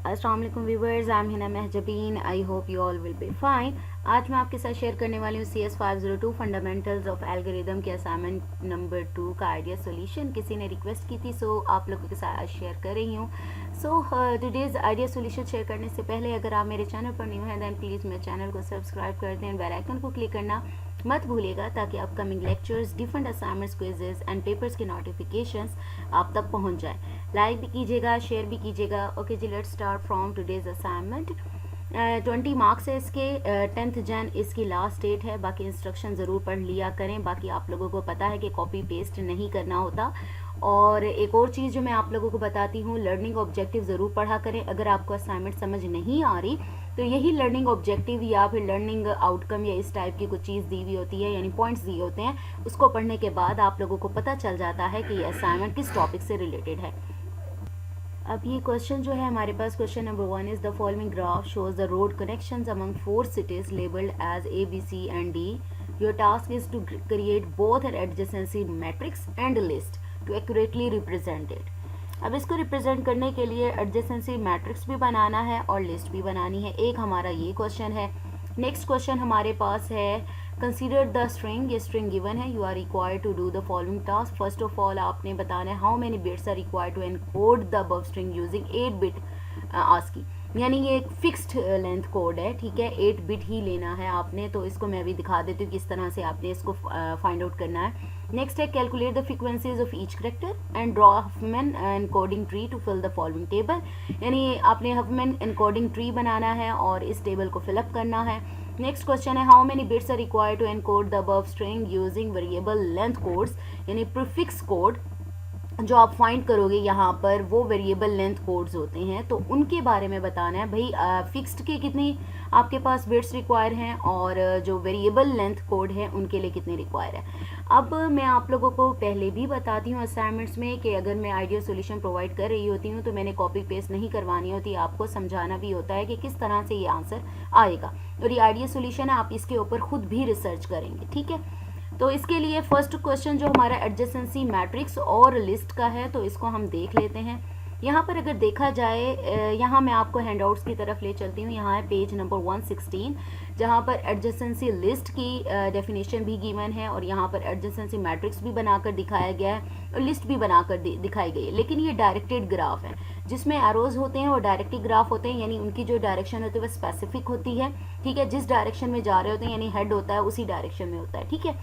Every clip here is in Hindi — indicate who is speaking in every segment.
Speaker 1: अस्सलाम वालेकुम viewers, I am Hina Mahjabeen. I hope you all will be fine. आज मैं आपके साथ शेयर करने वाली हूँ CS 502 फंडामेंटल्स ऑफ एल्गोरिदम के असाइनमेंट नंबर 2 का आइडिया सॉल्यूशन। किसी ने रिक्वेस्ट की थी, सो आप लोगों के साथ शेयर कर रही हूँ। So today's idea solution share करने से पहले अगर आप मेरे चैनल पर न्यू हैं देन प्लीज़ मेरे चैनल को सब्सक्राइब कर दें, बेल आइकन को क्लिक करना मत भूलिएगा ताकि upcoming lectures, different assignments, quizzes and papers के नोटिफिकेशंस आप तक पहुंच जाए। लाइक भी कीजिएगा, शेयर भी कीजिएगा। Okay ji, let's start from today's assignment. 20 marks है इसके। 10th जन इसकी लास्ट डेट है। बाकी इंस्ट्रक्शन ज़रूर पढ़ लिया करें। बाकी आप लोगों को पता है कि कॉपी पेस्ट नहीं करना होता। और एक और चीज़ जो मैं आप लोगों को बताती हूँ, लर्निंग ऑब्जेक्टिव ज़रूर पढ़ा करें। अगर आपको असाइनमेंट समझ नहीं आ रही तो यही लर्निंग ऑब्जेक्टिव या फिर लर्निंग आउटकम या इस टाइप की कुछ चीज़ दी हुई होती है, यानी पॉइंट्स दिए होते हैं, उसको पढ़ने के बाद आप लोगों को पता चल जाता है कि ये असाइनमेंट किस टॉपिक से रिलेटेड है। अब ये क्वेश्चन जो है हमारे पास, question number 1 is the following graph shows the road connections among 4 cities labeled as A, B, C and D. Your task is to create both an adjacency matrix and a list to accurately represent it. अब इसको रिप्रेजेंट करने के लिए एडजेसेंसी मैट्रिक्स भी बनाना है और लिस्ट भी बनानी है। एक हमारा ये क्वेश्चन है। नेक्स्ट क्वेश्चन हमारे पास है, कंसीडर द स्ट्रिंग। ये स्ट्रिंग गिवन है। You are required to do the following task. First of all आपने बताना है how many bits are required to encode the above string using 8 bit ASCII, यानी ये एक फिक्स्ड लेंथ कोड है, ठीक है, 8 बिट ही लेना है आपने। तो इसको मैं अभी दिखा देती हूँ किस तरह से आपने इसको फाइंड आउट करना है। नेक्स्ट है, calculate the frequencies of each character and draw Huffman encoding tree to fill the following table, यानी आपने हफमैन एनकोडिंग ट्री बनाना है और इस टेबल को फिलअप करना है। नेक्स्ट क्वेश्चन है, how many bits are required to encode the above string using variable length codes, यानी प्रीफिक्स कोड जो आप फाइंड करोगे यहाँ पर वो वेरिएबल लेंथ कोड्स होते हैं, तो उनके बारे में बताना है भाई। फिक्स्ड के कितनी आपके पास बिट्स रिक्वायर हैं और जो वेरिएबल लेंथ कोड है उनके लिए कितने रिक्वायर है। अब मैं आप लोगों को पहले भी बताती हूँ असाइनमेंट्स में कि अगर मैं आइडिया सॉल्यूशन प्रोवाइड कर रही होती हूँ तो मैंने कॉपी पेस्ट नहीं करवानी होती, आपको समझाना भी होता है कि किस तरह से ये आंसर आएगा। और ये आइडिया सॉल्यूशन है, आप इसके ऊपर खुद भी रिसर्च करेंगे, ठीक है। तो इसके लिए फर्स्ट क्वेश्चन जो हमारा एडजेसेंसी मैट्रिक्स और लिस्ट का है, तो इसको हम देख लेते हैं। यहाँ पर अगर देखा जाए, यहाँ मैं आपको हैंडआउट्स की तरफ ले चलती हूँ। यहाँ है पेज नंबर 116, जहाँ पर एडजेसेंसी लिस्ट की डेफिनेशन भी गिवन है और यहाँ पर एडजेसेंसी मैट्रिक्स भी बनाकर दिखाया गया है और लिस्ट भी बनाकर दिखाई गई है। लेकिन ये डायरेक्टेड ग्राफ है, जिसमें एरोज होते हैं वो डायरेक्टेड ग्राफ होते हैं, यानी उनकी जो डायरेक्शन होती है वो स्पेसिफिक होती है, ठीक है। जिस डायरेक्शन में जा रहे होते हैं, यानी हेड होता है उसी डायरेक्शन में होता है, ठीक है।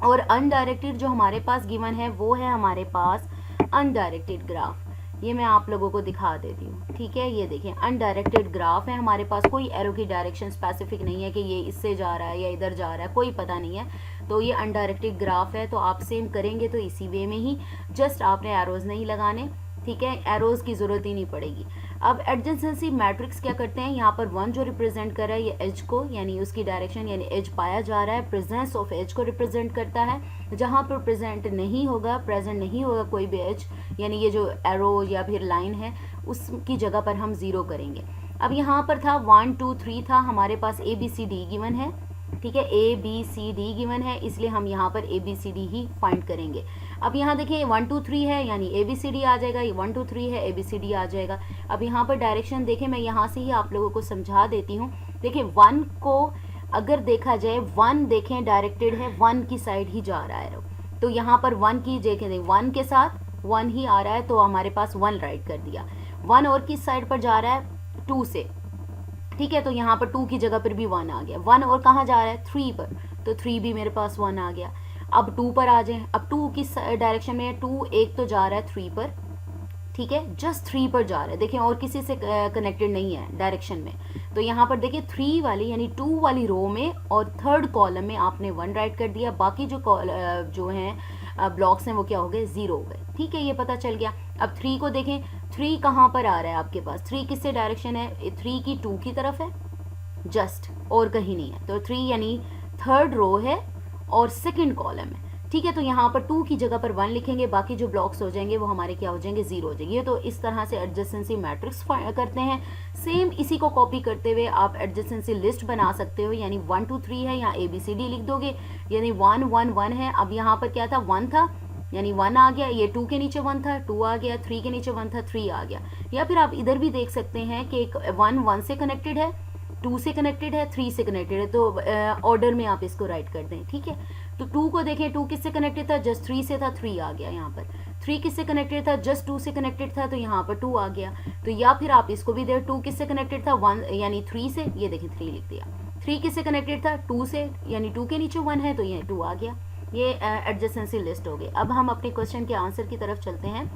Speaker 1: और अनडायरेक्टेड जो हमारे पास गिवन है वो है हमारे पास अनडायरेक्टेड ग्राफ। ये मैं आप लोगों को दिखा देती हूँ, ठीक है। ये देखें, अनडायरेक्टेड ग्राफ है हमारे पास, कोई एरो की डायरेक्शन स्पेसिफिक नहीं है कि ये इससे जा रहा है या इधर जा रहा है, कोई पता नहीं है। तो ये अनडायरेक्टेड ग्राफ है। तो आप सेम करेंगे तो इसी वे में ही, जस्ट आपने एरोज नहीं लगाने, ठीक है, एरोज की जरूरत ही नहीं पड़ेगी। अब एडजेसेंसी मैट्रिक्स क्या करते हैं, यहाँ पर 1 जो रिप्रेजेंट कर रहा है ये एज को, यानी उसकी डायरेक्शन, यानी एज पाया जा रहा है, प्रेजेंस ऑफ एज को रिप्रेजेंट करता है। जहाँ पर प्रेजेंट नहीं होगा, प्रेजेंट नहीं होगा कोई भी एज, यानी ये जो एरो या फिर लाइन है उसकी जगह पर हम 0 करेंगे। अब यहाँ पर था 1 2 3 था, हमारे पास ABCD गिवन है, ठीक है, ABCD गिवन है, इसलिए हम यहाँ पर ABCD ही फाइंड करेंगे। अब यहाँ देखिए 1 2 3 है, यानी ABCD आ जाएगा, ये 1 2 3 है, ABCD आ जाएगा। अब यहाँ पर डायरेक्शन देखें, मैं यहाँ से ही आप लोगों को समझा देती हूँ। देखिए 1 को अगर देखा जाए, 1 देखें डायरेक्टेड है, 1 की साइड ही जा रहा है, तो यहाँ पर 1 की देखें, 1 के साथ 1 ही आ रहा है, तो हमारे पास 1 राइट कर दिया। 1 और किस साइड पर जा रहा है, 2 से, ठीक है, तो यहाँ पर 2 की जगह पर भी 1 आ गया। 1 और कहाँ जा रहा है, 3 पर, तो 3 भी मेरे पास 1 आ गया। अब 2 पर आ जाए। अब 2 किस डायरेक्शन में है, 2 एक तो जा रहा है 3 पर, ठीक है, जस्ट 3 पर जा रहा है, देखिए और किसी से कनेक्टेड नहीं है डायरेक्शन में। तो यहाँ पर देखिए 3 वाली यानी 2 वाली रो में और 3rd कॉलम में आपने 1 राइट कर दिया, बाकी जो हैं ब्लॉक्स हैं वो क्या हो गए, 0 हो गए, ठीक है, ये पता चल गया। अब 3 को देखें, 3 कहाँ पर आ रहा है आपके पास, 3 किससे डायरेक्शन है, 3 की 2 की तरफ है, जस्ट, और कहीं नहीं है। तो 3 यानी 3rd रो है और 2nd कॉलम है, ठीक है। तो यहाँ पर 2 की जगह पर 1 लिखेंगे, बाकी जो ब्लॉक्स हो जाएंगे वो हमारे क्या हो जाएंगे, 0 हो जाएंगे। तो इस तरह से एडजेसेंसी मैट्रिक्स करते हैं। सेम इसी को कॉपी करते हुए आप एडजेसेंसी लिस्ट बना सकते हो, यानी 1 2 3 है, यहाँ ABCD लिख दोगे, यानी 1 1 1 है। अब यहाँ पर क्या था, 1 था, यानी 1 आ गया, ये 2 के नीचे 1 था, 2 आ गया, 3 के नीचे 1 था, 3 आ गया। या फिर आप इधर भी देख सकते हैं कि एक 1 से कनेक्टेड है, 2 से कनेक्टेड है, 3 से कनेक्टेड है, तो ऑर्डर में आप इसको राइट कर दें, ठीक है। तो 2 को देखें, 2 किससे कनेक्टेड था, जस्ट 3 से था, 3 आ गया यहाँ पर। 3 किससे कनेक्टेड था, जस्ट 2 से कनेक्टेड था, तो यहाँ पर 2 आ गया। तो या फिर आप इसको भी दें, 2 किससे कनेक्टेड था, 1 यानी 3 से, ये देखें 3 लिख दिया। 3 किससे कनेक्टेड था, 2 से, यानी 2 के नीचे 1 है, तो ये 2 आ गया। ये एडजेसेंसी लिस्ट हो गई। अब हम अपने क्वेश्चन के आंसर की तरफ चलते हैं।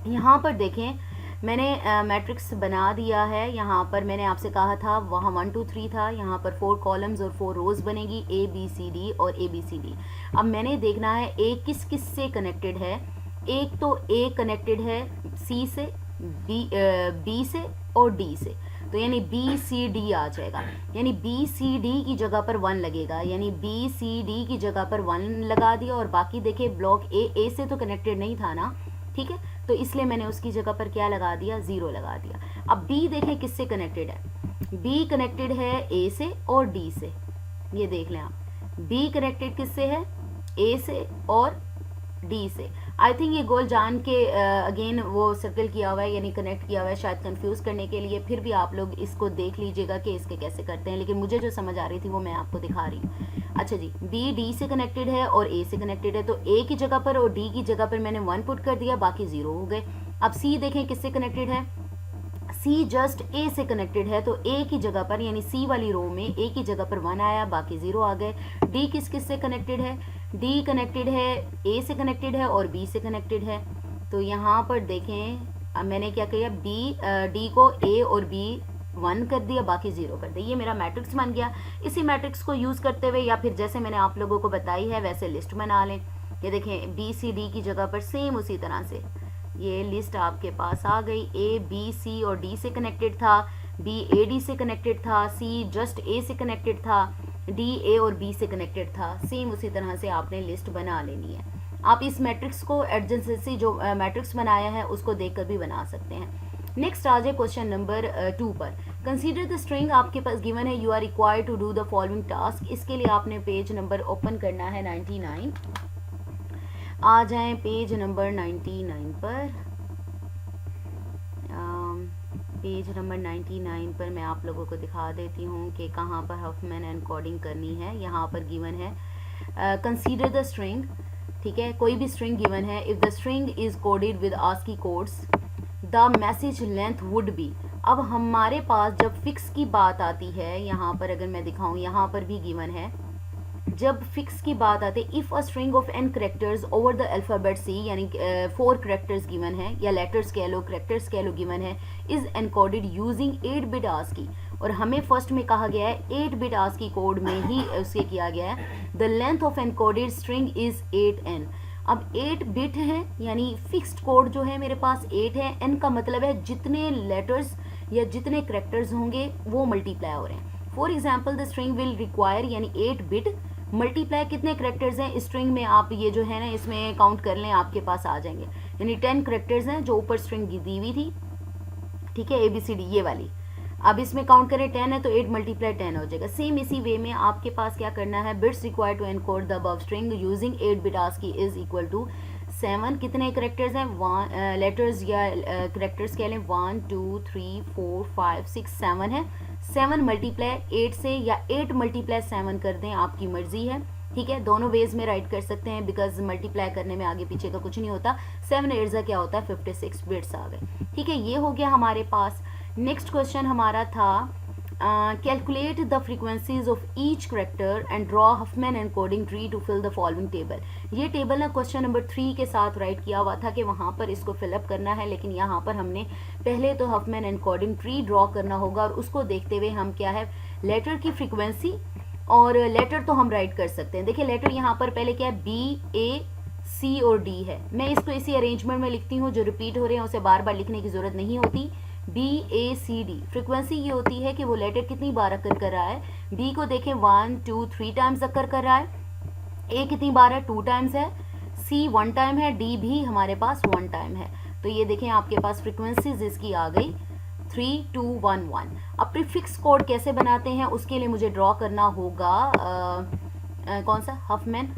Speaker 1: यहाँ पर देखें, मैंने मैट्रिक्स बना दिया है। यहाँ पर मैंने आपसे कहा था वहाँ 1 2 3 था, यहाँ पर 4 कॉलम्स और 4 रोज बनेगी, ए बी सी डी और ए बी सी डी। अब मैंने देखना है ए किस किस से कनेक्टेड है। एक तो ए कनेक्टेड है सी से, बी से और डी से, तो यानी बी सी डी आ जाएगा। यानी बी सी डी की जगह पर 1 लगेगा, यानी बी सी डी की जगह पर 1 लगा दिया। और बाकी देखिए ब्लॉक ए से तो कनेक्टेड नहीं था ना, ठीक है, तो इसलिए मैंने उसकी जगह पर क्या लगा दिया, 0 लगा दिया। अब बी देखें किससे कनेक्टेड है। बी कनेक्टेड है ए से और डी से, ये देख लें आप। बी कनेक्टेड किससे है, ए से और डी से। आई थिंक ये गोल जान के अगेन वो सर्कल किया हुआ है, यानी कनेक्ट किया हुआ है, शायद कंफ्यूज करने के लिए। फिर भी आप लोग इसको देख लीजिएगा कि इसके कैसे करते हैं, लेकिन मुझे जो समझ आ रही थी वो मैं आपको दिखा रही हूँ। अच्छा जी, बी डी से कनेक्टेड है और ए से कनेक्टेड है, तो ए की जगह पर और डी की जगह पर मैंने 1 पुट कर दिया, बाकी 0 हो गए। अब सी देखें किससे कनेक्टेड है, सी जस्ट ए से कनेक्टेड है, तो ए की जगह पर यानी सी वाली रो में ए की जगह पर 1 आया, बाकी 0 आ गए। डी किस किस से कनेक्टेड है, डी कनेक्टेड है ए से कनेक्टेड है और बी से कनेक्टेड है, तो यहाँ पर देखें अब मैंने क्या किया, डी को ए और बी 1 कर दिया, बाकी 0 कर दिया। ये मेरा मैट्रिक्स बन गया। इसी मैट्रिक्स को यूज़ करते हुए या फिर जैसे मैंने आप लोगों को बताई है वैसे लिस्ट बना लें। ये देखें बी सी डी की जगह पर सेम उसी तरह से ये लिस्ट आपके पास आ गई। ए बी सी और डी से कनेक्टेड था, बी ए डी से कनेक्टेड था, सी जस्ट ए से कनेक्टेड था, डी ए और बी से कनेक्टेड था। सेम उसी तरह से आपने लिस्ट बना लेनी है। आप इस मैट्रिक्स को एडजेंसी जो मैट्रिक्स बनाया है उसको देखकर भी बना सकते हैं। नेक्स्ट आ जाए क्वेश्चन नंबर 2 पर। कंसीडर द स्ट्रिंग आपके पास गिवन है, you are required to do the following task. इसके लिए आपने पेज नंबर ओपन करना है 99। आ जाएं पेज नंबर 99 पर। पेज नंबर 99 पर मैं आप लोगों को दिखा देती हूँ कि कहाँ पर हफमैन एंड कोडिंग करनी है। यहाँ पर गिवन है कंसीडर द स्ट्रिंग, ठीक है, कोई भी स्ट्रिंग गिवन है। If the string is coded with ASCII codes the message length would be. अब हमारे पास जब फिक्स की बात आती है, यहाँ पर अगर मैं दिखाऊँ, यहाँ पर भी गिवन है, जब फिक्स की बात आती है, if a string of n characters over the alphabet C, यानी 4 करेक्टर्स गिवन है या लेटर्स कह लो, करेक्टर्स कह लो, गिवन है, is encoded using 8 bit ASCII. और हमें फर्स्ट में कहा गया है 8 बिट आस्की कोड में ही उसके किया गया है। The length of encoded string is 8n। अब 8 बिट है यानी फिक्स्ड कोड जो है मेरे पास 8 है। n का मतलब है जितने लेटर्स या जितने करेक्टर्स होंगे वो मल्टीप्लाई हो रहे हैं। For example the string will require यानी 8 बिट मल्टीप्लाई कितने करेक्टर्स हैं स्ट्रिंग में, आप ये जो है ना इसमें काउंट कर लें, आपके पास आ जाएंगे। यानी 10 करेक्टर्स हैं जो ऊपर स्ट्रिंग दी हुई थी, ठीक है, ABCD ये वाली। अब इसमें काउंट करें 10 है तो 8 मल्टीप्लाई 10 हो जाएगा। सेम इसी वे में आपके पास क्या करना है, bits required to encode the above string using 8 bit ASCII is equal to 7। कितने करेक्टर्स हैं, लेटर्स या करेक्टर्स कह लें, 1 2 3 4 5 6 7 है। 7 मल्टीप्लाई 8 से या 8 मल्टीप्लाई 7 कर दें, आपकी मर्जी है, ठीक है। दोनों वेज में राइट कर सकते हैं बिकॉज मल्टीप्लाई करने में आगे पीछे का कुछ नहीं होता। 7 8 का क्या होता है, 56 बिट्स आ गए, ठीक है। ये हो गया हमारे पास। नेक्स्ट क्वेश्चन हमारा था calculate the frequencies of each character and draw Huffman encoding tree to fill the following table. ये टेबल ना क्वेश्चन नंबर 3 के साथ राइट किया हुआ था कि वहाँ पर इसको फिलअप करना है, लेकिन यहाँ पर हमने पहले तो हफमैन एनकोडिंग ट्री ड्रॉ करना होगा और उसको देखते हुए हम क्या है, लेटर की फ्रीक्वेंसी और लेटर तो हम राइट कर सकते हैं। देखिए लेटर यहाँ पर पहले क्या है, B A C और D है। मैं इसको इसी अरेंजमेंट में लिखती हूँ, जो रिपीट हो रहे हैं उसे बार बार लिखने की जरूरत नहीं होती। BACD फ्रीक्वेंसी ये होती है कि वो लेटर कितनी बार अकर कर रहा है। B को देखें 1 2 3 टाइम्स अकर कर रहा है, A कितनी बार है, 2 टाइम्स है, C 1 टाइम है, D भी हमारे पास 1 टाइम है। तो ये देखें आपके पास फ्रीक्वेंसीज इसकी आ गई 3 2 1 1। अब प्रीफिक्स कोड कैसे बनाते हैं उसके लिए मुझे ड्रॉ करना होगा कौन सा हफमैन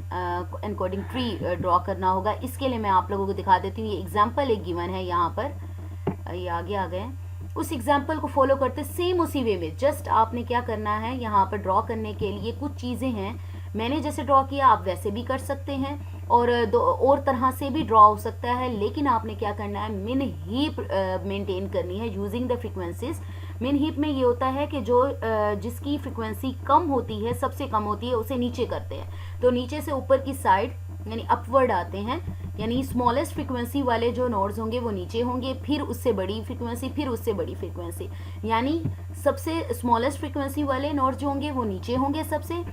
Speaker 1: एनकोडिंग ट्री ड्रॉ करना होगा। इसके लिए मैं आप लोगों को दिखा देती हूँ। ये एग्जाम्पल एक गिवन है यहाँ पर, ये आगे आ गए। उस एग्जाम्पल को फॉलो करते सेम उसी वे में जस्ट आपने क्या करना है, यहाँ पर ड्रॉ करने के लिए कुछ चीज़ें हैं। मैंने जैसे ड्रॉ किया आप वैसे भी कर सकते हैं, और दो और तरह से भी ड्रॉ हो सकता है। लेकिन आपने क्या करना है, मिन हीप मेंटेन करनी है यूजिंग द फ्रीक्वेंसीज। मिन हीप में ये होता है कि जो जिसकी फ्रीक्वेंसी कम होती है, सबसे कम होती है, उसे नीचे करते हैं। तो नीचे से ऊपर की साइड यानी अपवर्ड आते हैं, यानी स्मॉलेस्ट फ्रीक्वेंसी वाले जो नोड्स होंगे वो नीचे होंगे, फिर उससे बड़ी फ्रीक्वेंसी, फिर उससे बड़ी फ्रीक्वेंसी, यानी सबसे स्मॉलेस्ट फ्रीक्वेंसी वाले नोड्स जो होंगे वो नीचे होंगे सबसे,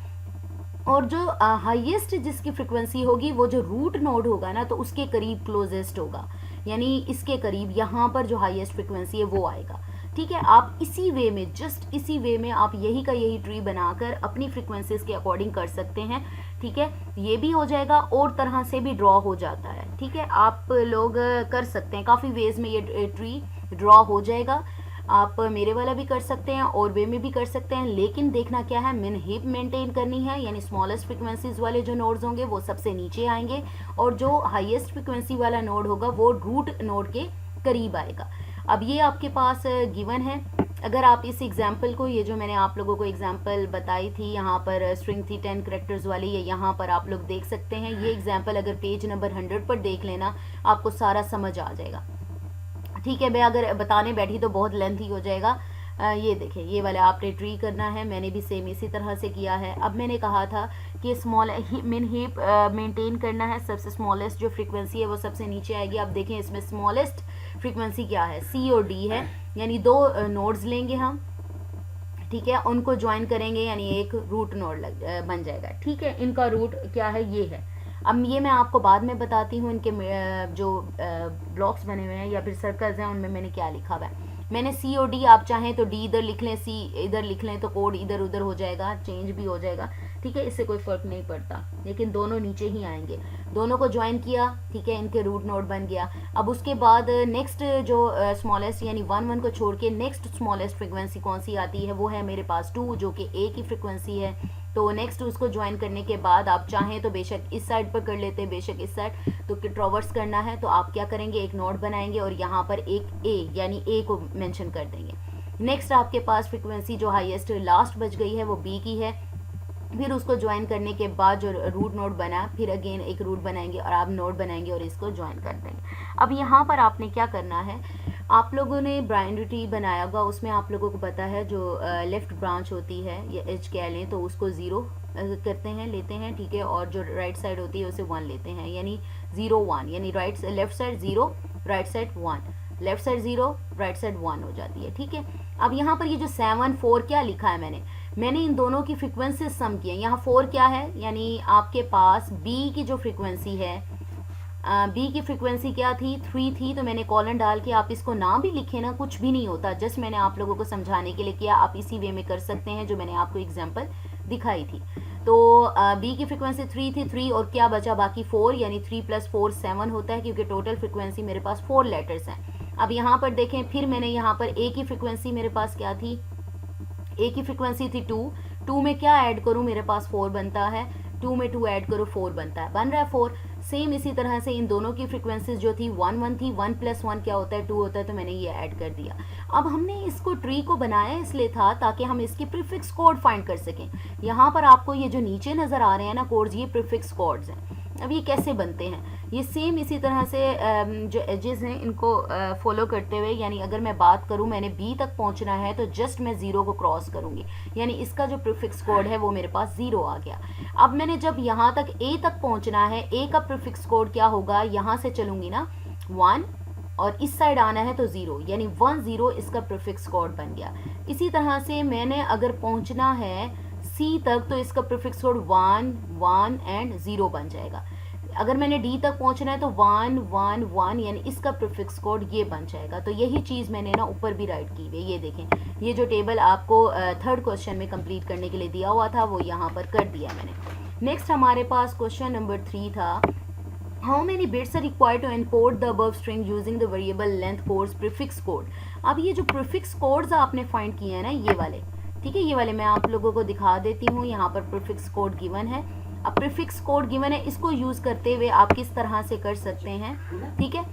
Speaker 1: और जो हाईएस्ट जिसकी फ्रीक्वेंसी होगी वो जो रूट नोड होगा ना, तो उसके करीब क्लोजेस्ट होगा, यानी इसके करीब यहाँ पर जो हाईएस्ट फ्रीक्वेंसी है वो आएगा। ठीक है, आप इसी वे में, जस्ट इसी वे में आप यही का यही ट्री बनाकर अपनी फ्रीक्वेंसीज के अकॉर्डिंग कर सकते हैं। ठीक है, ये भी हो जाएगा और तरह से भी ड्रॉ हो जाता है। ठीक है, आप लोग कर सकते हैं, काफ़ी वेज में ये ट्री ड्रॉ हो जाएगा। आप मेरे वाला भी कर सकते हैं और वे में भी कर सकते हैं, लेकिन देखना क्या है, मिन हीप मेंटेन करनी है, यानी स्मॉलेस्ट फ्रीक्वेंसीज वाले जो नोड्स होंगे वो सबसे नीचे आएंगे, और जो हाईएस्ट फ्रीक्वेंसी वाला नोड होगा वो रूट नोड के करीब आएगा। अब ये आपके पास गिवन है। अगर आप इस एग्जाम्पल को, ये जो मैंने आप लोगों को एग्जाम्पल बताई थी, यहाँ पर स्ट्रिंग थी 10 करेक्टर्स वाली, ये यहाँ पर आप लोग देख सकते हैं। ये एग्जाम्पल अगर पेज नंबर 100 पर देख लेना, आपको सारा समझ आ जाएगा। ठीक है, मैं अगर बताने बैठी तो बहुत लेंथी हो जाएगा। ये देखें, ये वाला आपने ट्री करना है, मैंने भी सेम इसी तरह से किया है। अब मैंने कहा था कि स्मॉल मिन हीप मेंटेन करना है, सबसे स्मॉलेस्ट जो फ्रीक्वेंसी है वो सबसे नीचे आएगी। अब देखें इसमें स्मॉलेस्ट फ्रीक्वेंसी क्या है, सी और डी है, यानी दो नोड्स लेंगे हम। ठीक है, उनको ज्वाइन करेंगे, यानी एक रूट नोड बन जाएगा। ठीक है, इनका रूट क्या है, ये है। अब ये मैं आपको बाद में बताती हूँ, इनके जो ब्लॉक्स बने हुए हैं या फिर सर्कल्स हैं उनमें मैंने क्या लिखा हुआ है। मैंने सी और डी, आप चाहें तो डी इधर लिख लें, सी इधर लिख लें, तो कोड इधर उधर हो जाएगा, चेंज भी हो जाएगा। ठीक है, इससे कोई फर्क नहीं पड़ता, लेकिन दोनों नीचे ही आएंगे। दोनों को ज्वाइन किया, ठीक है, इनके रूट नोड बन गया। अब उसके बाद नेक्स्ट जो स्मॉलेस्ट यानी 1 को छोड़ के नेक्स्ट स्मॉलेस्ट फ्रिक्वेंसी कौन सी आती है, वो है मेरे पास 2, जो कि ए की फ्रिक्वेंसी है। तो नेक्स्ट उसको ज्वाइन करने के बाद आप चाहें तो बेशक इस साइड पर कर लेते हैं, बेशक इस साइड, तो ट्रॉवर्स करना है तो आप क्या करेंगे, एक नोड बनाएंगे और यहाँ पर एक ए यानी ए को मेंशन कर देंगे। नेक्स्ट आपके पास फ्रीक्वेंसी जो हाईएस्ट लास्ट बच गई है वो बी की है। फिर उसको ज्वाइन करने के बाद जो रूट नोड बना, फिर अगेन एक रूट बनाएंगे और आप नोड बनाएंगे और इसको ज्वाइन कर देंगे। अब यहाँ पर आपने क्या करना है, आप लोगों ने बाइनरी ट्री बनाया होगा, उसमें आप लोगों को पता है जो लेफ्ट ब्रांच होती है या एज कह लें तो उसको 0 करते हैं, लेते हैं। ठीक है, और जो राइट साइड होती है उसे 1 लेते हैं, यानी 0 1, यानी left side 0 right side 1, left side 0 right side 1 हो जाती है। ठीक है, अब यहाँ पर ये जो 7 4 क्या लिखा है, मैंने इन दोनों की फ्रीक्वेंसी सम की है। यहाँ 4 क्या है, यानी आपके पास बी की जो फ्रीक्वेंसी है, बी की फ्रीक्वेंसी क्या थी, 3 थी, तो मैंने कॉलन डाल के, आप इसको ना भी लिखे ना कुछ भी नहीं होता, जस्ट मैंने आप लोगों को समझाने के लिए किया। आप इसी वे में कर सकते हैं जो मैंने आपको एग्जांपल दिखाई थी। तो बी की फ्रीक्वेंसी 3 थी, 3 और क्या बचा बाकी 4, यानी 3 + 4 7 होता है, क्योंकि टोटल फ्रीक्वेंसी मेरे पास 4 लेटर्स हैं। अब यहाँ पर देखें, फिर मैंने यहाँ पर ए की फ्रीक्वेंसी मेरे पास क्या थी, ए की फ्रीक्वेंसी थी 2 में क्या ऐड करूँ, मेरे पास 4 बनता है, 2 में 2 ऐड करो 4 बनता है, बन रहा है 4। सेम इसी तरह से इन दोनों की फ्रीक्वेंसीज जो थी 1 1 थी, 1 + 1 क्या होता है 2 होता है, तो मैंने ये ऐड कर दिया। अब हमने इसको ट्री को बनाया इसलिए था ताकि हम इसके प्रीफिक्स कोड फाइंड कर सकें। यहाँ पर आपको ये जो नीचे नज़र आ रहे हैं ना कोड्स, ये प्रीफिक्स कोड्स हैं। अब ये कैसे बनते हैं, ये सेम इसी तरह से जो एजेस हैं इनको फॉलो करते हुए, यानी अगर मैं बात करूं मैंने बी तक पहुंचना है तो जस्ट मैं 0 को क्रॉस करूंगी, यानी इसका जो प्रीफिक्स कोड है वो मेरे पास 0 आ गया। अब मैंने जब यहाँ तक ए तक पहुंचना है, ए का प्रीफिक्स कोड क्या होगा, यहाँ से चलूंगी ना 1 और इस साइड आना है तो 0, यानी 1 0 इसका प्रीफिक्स कोड बन गया। इसी तरह से मैंने अगर पहुंचना है सी तक तो इसका प्रीफिक्स कोड 1 1 एंड 0 बन जाएगा। अगर मैंने डी तक पहुंचना है तो 1 1 1, यानी इसका प्रीफिक्स कोड ये बन जाएगा। तो यही चीज़ मैंने ना ऊपर भी राइट की हुई है, ये देखें, ये जो टेबल आपको 3rd क्वेश्चन में कंप्लीट करने के लिए दिया हुआ था वो यहाँ पर कर दिया मैंने। नेक्स्ट हमारे पास क्वेश्चन नंबर 3 था, how many bits are required to encode the above string using the variable length codes prefix code. अब ये जो प्रीफिक्स कोड्स आपने फाइंड किए हैं ना, ये वाले, ठीक है, ये वाले मैं आप लोगों को दिखा देती हूँ। यहाँ पर प्रीफिक्स कोड गिवन है, अब प्रीफिक्स कोड गिवन है, इसको यूज़ करते हुए आप किस तरह से कर सकते हैं, ठीक है।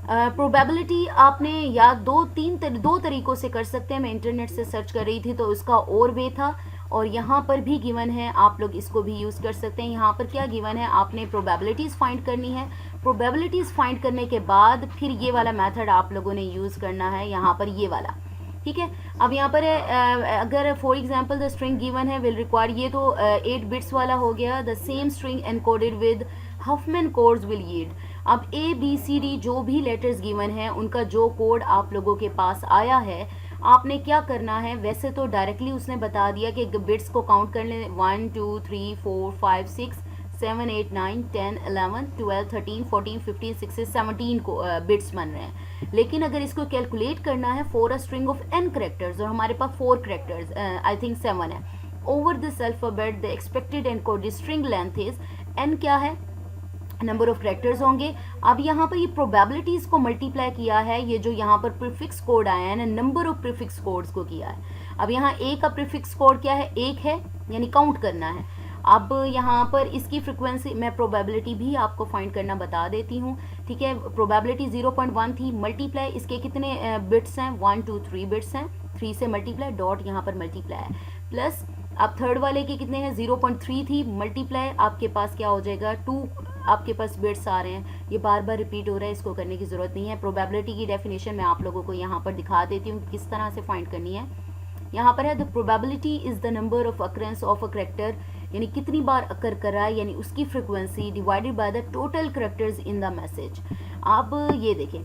Speaker 1: प्रोबेबिलिटी आपने या दो तरीकों से कर सकते हैं। मैं इंटरनेट से सर्च कर रही थी तो उसका और वे था, और यहाँ पर भी गिवन है, आप लोग इसको भी यूज़ कर सकते हैं। यहाँ पर क्या गिवन है, आपने प्रोबेबिलिटीज़ फाइंड करनी है। प्रोबेबिलिटीज़ फाइंड करने के बाद फिर ये वाला मेथड आप लोगों ने यूज़ करना है, यहाँ पर ये वाला, ठीक है। अब यहाँ पर है अगर for example the string given है विल रिक्वायर, ये तो 8 बिट्स वाला हो गया, the same string encoded with Huffman codes will yield. अब ए बी सी डी जो भी लेटर्स गिवन है उनका जो कोड आप लोगों के पास आया है, आपने क्या करना है, वैसे तो डायरेक्टली उसने बता दिया कि बिट्स को काउंट कर लें, 1 2 3 4 5 6 7 8 9 10 11 12 13 14 15 16 17 को बिट्स बन रहे हैं। लेकिन अगर इसको कैलकुलेट करना है for a string of n characters, और हमारे पास 4 करेक्टर्स, आई थिंक 7 है, over this alphabet the expected encoded string length is n, क्या है, नंबर ऑफ करेक्टर्स होंगे। अब यहाँ पर ये प्रोबेबिलिटीज को मल्टीप्लाई किया है, ये जो यहाँ पर प्रीफिक्स कोड आया है ना, नंबर ऑफ प्रीफिक्स कोड्स को किया है। अब यहाँ ए का प्रीफिक्स कोड क्या है, 1 है, यानी काउंट करना है। अब यहाँ पर इसकी फ्रिक्वेंसी, मैं प्रोबेबिलिटी भी आपको फाइंड करना बता देती हूँ, ठीक है। प्रोबेबिलिटी 0.1 थी, मल्टीप्लाई इसके कितने बिट्स हैं, 1 2 3 बिट्स हैं, 3 से मल्टीप्लाई, डॉट यहाँ पर मल्टीप्लाई है, प्लस अब थर्ड वाले के कितने हैं, 0.3 थी, मल्टीप्लाई आपके पास क्या हो जाएगा, 2 आपके पास बिट्स आ रहे हैं, ये बार बार रिपीट हो रहा है, इसको करने की ज़रूरत नहीं है। प्रोबेबिलिटी की डेफिनेशन मैं आप लोगों को यहाँ पर दिखा देती हूँ किस तरह से फाइंड करनी है। यहाँ पर है the probability is the number of occurrence of a character, यानी कितनी बार अकर कर रहा है, यानी उसकी frequency divided by the total characters in the message. अब ये देखें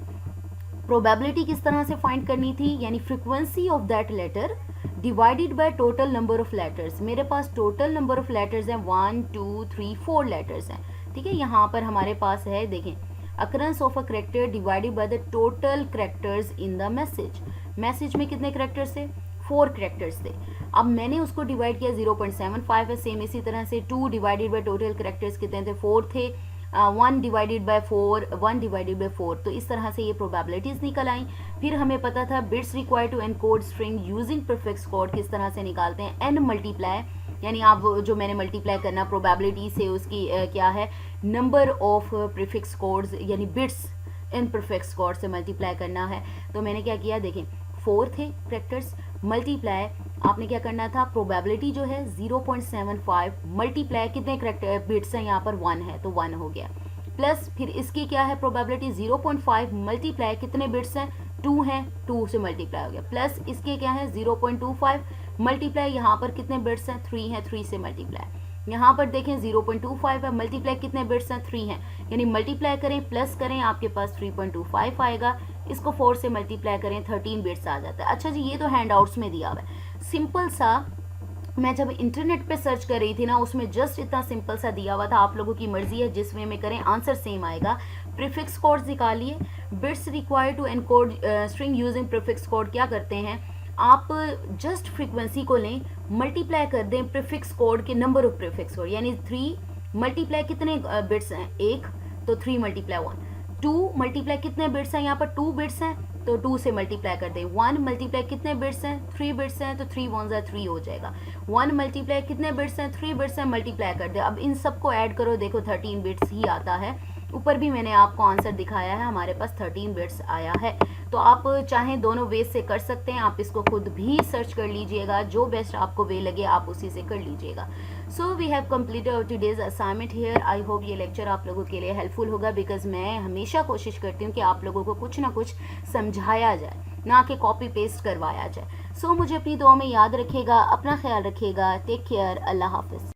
Speaker 1: प्रोबेबिलिटी किस तरह से फाइंड करनी थी, यानी frequency of that letter divided by total number of letters. मेरे पास टोटल नंबर ऑफ लेटर्स हैं 1 2 3 4 लेटर्स हैं, ठीक है। यहाँ पर हमारे पास है, देखें, occurrence of a character divided by the total characters in the message. Message में कितने करेक्टर्स थे, 4 करेक्टर्स थे। अब मैंने उसको डिवाइड किया, 0.75 है, सेम इसी तरह से 2 डिवाइडेड बाय टोटल करेक्टर्स कितने थे, 4 थे, 1 डिवाइडेड बाय 4, 1 डिवाइडेड बाय 4, तो इस तरह से ये प्रोबेबिलिटीज निकल आई। फिर हमें पता था bits required to encode string using prefix code किस तरह से निकालते हैं, n मल्टीप्लाई, यानी आप जो मैंने मल्टीप्लाई करना प्रोबेबिलिटी से उसकी क्या है, नंबर ऑफ प्रीफिक्स कोड्स, यानी बिट्स इन प्रीफिक्स कोड से मल्टीप्लाई करना है। तो मैंने क्या किया, देखें 4 थे करेक्टर्स, मल्टीप्लाई आपने क्या करना था, प्रोबेबिलिटी जो है 0.75 मल्टीप्लाई कितने करेक्टर बिट्स हैं, यहाँ पर 1 है तो 1 हो गया, प्लस फिर इसकी क्या है प्रोबेबिलिटी 0.5 मल्टीप्लाई कितने बिट्स हैं, 2 हैं, 2 से मल्टीप्लाई हो गया, प्लस इसके क्या है 0.25 मल्टीप्लाई यहाँ पर कितने बिट्स हैं, 3 हैं, 3 से मल्टीप्लाई। यहाँ पर देखें 0.25 है, मल्टीप्लाई कितने बिट्स हैं, 3 हैं, यानी मल्टीप्लाई करें प्लस करें आपके पास 3.25 आएगा, इसको 4 से मल्टीप्लाई करें 13 बिट्स आ जाता है। अच्छा जी, ये तो हैंड आउट्स में दिया हुआ है, सिंपल सा। मैं जब इंटरनेट पे सर्च कर रही थी ना, उसमें जस्ट इतना सिंपल सा दिया हुआ था, आप लोगों की मर्जी है जिस वे में करें, आंसर सेम आएगा। प्रीफिक्स कोड्स निकालिए, bits required to encode string using prefix code, क्या करते हैं आप जस्ट फ्रीक्वेंसी को लें, मल्टीप्लाई कर दें प्रीफिक्स कोड के नंबर ऑफ प्रीफिक्स कोड, यानी 3 मल्टीप्लाई कितने बिट्स हैं, 1 तो 3 मल्टीप्लाई 1, 2 मल्टीप्लाई कितने बिट्स हैं, यहाँ पर 2 बिट्स हैं तो 2 से मल्टीप्लाई कर दें, 1 मल्टीप्लाई कितने बिट्स हैं, 3 बिट्स हैं तो 3 1 3 हो जाएगा, 1 मल्टीप्लाई कितने बिट्स हैं, 3 बिट्स हैं, मल्टीप्लाई कर दें। अब इन सबको ऐड करो, देखो 13 बिट्स ही आता है। ऊपर भी मैंने आपको आंसर दिखाया है, हमारे पास 13 बिट्स आया है। तो आप चाहें दोनों वे से कर सकते हैं, आप इसको खुद भी सर्च कर लीजिएगा, जो बेस्ट आपको वे लगे आप उसी से कर लीजिएगा। So we have completed today's assignment here. I hope ये लेक्चर आप लोगों के लिए हेल्पफुल होगा, बिकॉज मैं हमेशा कोशिश करती हूँ कि आप लोगों को कुछ ना कुछ समझाया जाए, ना कि कॉपी पेस्ट करवाया जाए। सो मुझे अपनी दुआ में याद रखिएगा, अपना ख्याल रखिएगा, टेक केयर, अल्लाह हाफिज़।